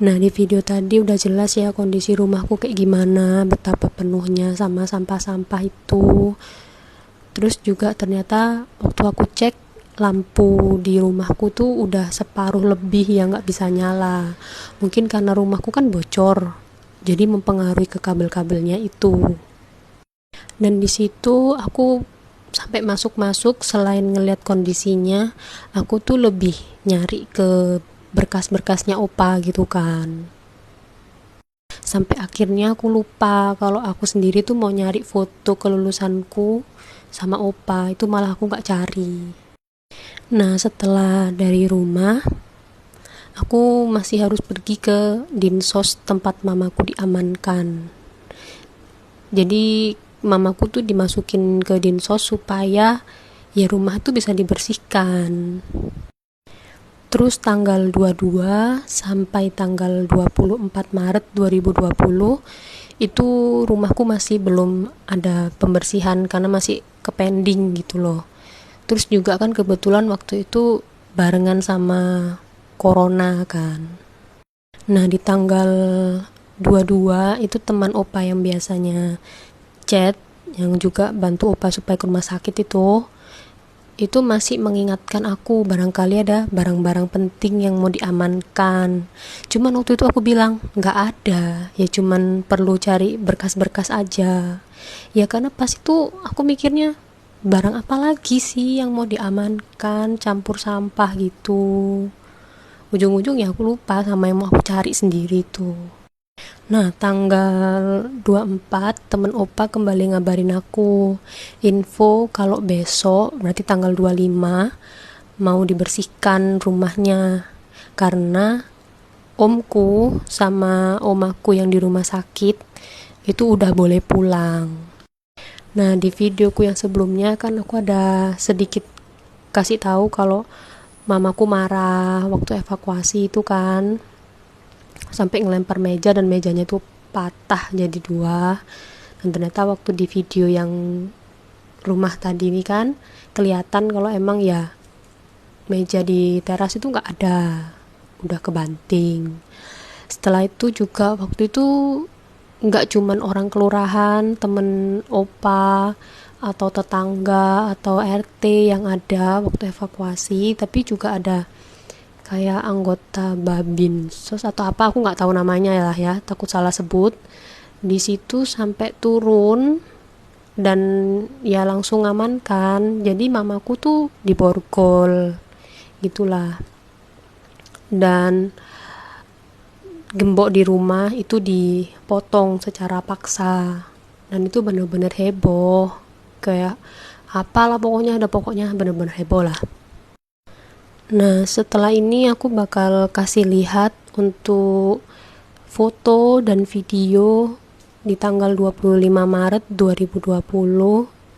Nah, di video tadi udah jelas ya kondisi rumahku kayak gimana, betapa penuhnya sama sampah-sampah itu. Terus juga ternyata waktu aku cek, lampu di rumahku tuh udah separuh lebih yang nggak bisa nyala. Mungkin karena rumahku kan bocor, jadi mempengaruhi ke kabel-kabelnya itu. Dan di situ aku sampai masuk-masuk, selain ngeliat kondisinya, aku tuh lebih nyari ke berkas-berkasnya opa gitu kan. Sampai akhirnya aku lupa kalau aku sendiri tuh mau nyari foto kelulusanku sama opa, itu malah aku nggak cari. Nah, setelah dari rumah, aku masih harus pergi ke dinsos tempat mamaku diamankan. Jadi mamaku tuh dimasukin ke dinsos supaya ya rumah tuh bisa dibersihkan. Terus tanggal 22 sampai tanggal 24 Maret 2020 itu rumahku masih belum ada pembersihan karena masih kepending gitu loh. Terus juga kan kebetulan waktu itu barengan sama corona kan. Nah, di tanggal 22 itu teman opa yang biasanya chat, yang juga bantu opa supaya ke rumah sakit itu masih mengingatkan aku barangkali ada barang-barang penting yang mau diamankan. Cuman waktu itu aku bilang nggak ada, ya cuman perlu cari berkas-berkas aja. Ya karena pas itu aku mikirnya barang apa lagi sih yang mau diamankan, campur sampah gitu. Ujung-ujung ya aku lupa sama yang mau aku cari sendiri tuh. Nah, tanggal 24 temen opa kembali ngabarin aku info kalau besok, berarti tanggal 25, mau dibersihkan rumahnya karena omku sama omaku yang di rumah sakit itu udah boleh pulang. Nah, di videoku yang sebelumnya kan aku ada sedikit kasih tahu kalau mamaku marah waktu evakuasi itu kan, sampai ngelempar meja dan mejanya tuh patah jadi dua. Dan ternyata waktu di video yang rumah tadi ini kan kelihatan kalau emang ya meja di teras itu nggak ada, udah kebanting. Setelah itu juga waktu itu nggak cuman orang kelurahan, temen opa atau tetangga atau RT yang ada waktu evakuasi, tapi juga ada kayak anggota Babinsos atau apa, aku nggak tahu namanya ya, takut salah sebut. Di situ sampai turun dan ya langsung amankan. Jadi mamaku tuh diborgol gitulah. Dan gembok di rumah itu dipotong secara paksa. Dan itu bener-bener heboh. Kayak apalah pokoknya bener-bener heboh lah. Nah, setelah ini aku bakal kasih lihat untuk foto dan video di tanggal 25 Maret 2020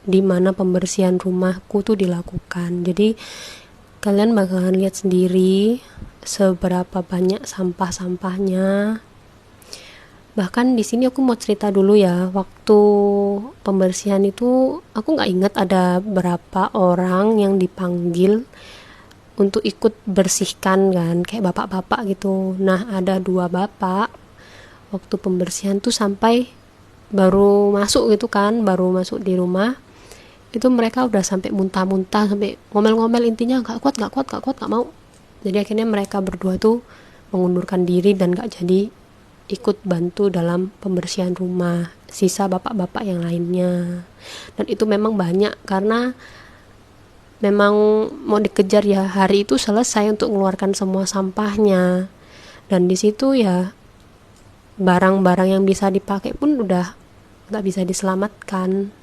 di mana pembersihan rumahku tuh dilakukan. Jadi kalian bakalan lihat sendiri seberapa banyak sampah-sampahnya. Bahkan di sini aku mau cerita dulu ya, waktu pembersihan itu aku nggak ingat ada berapa orang yang dipanggil untuk ikut bersihkan kan, kayak bapak-bapak gitu. Nah, ada 2 bapak waktu pembersihan tuh sampai baru masuk gitu kan, baru masuk di rumah itu mereka udah sampai muntah-muntah, sampai ngomel-ngomel, intinya nggak kuat, nggak mau. Jadi akhirnya mereka berdua tuh mengundurkan diri dan nggak jadi ikut bantu dalam pembersihan rumah sisa bapak-bapak yang lainnya. Dan itu memang banyak karena memang mau dikejar ya, hari itu selesai untuk mengeluarkan semua sampahnya. Dan di situ ya barang-barang yang bisa dipakai pun udah nggak bisa diselamatkan.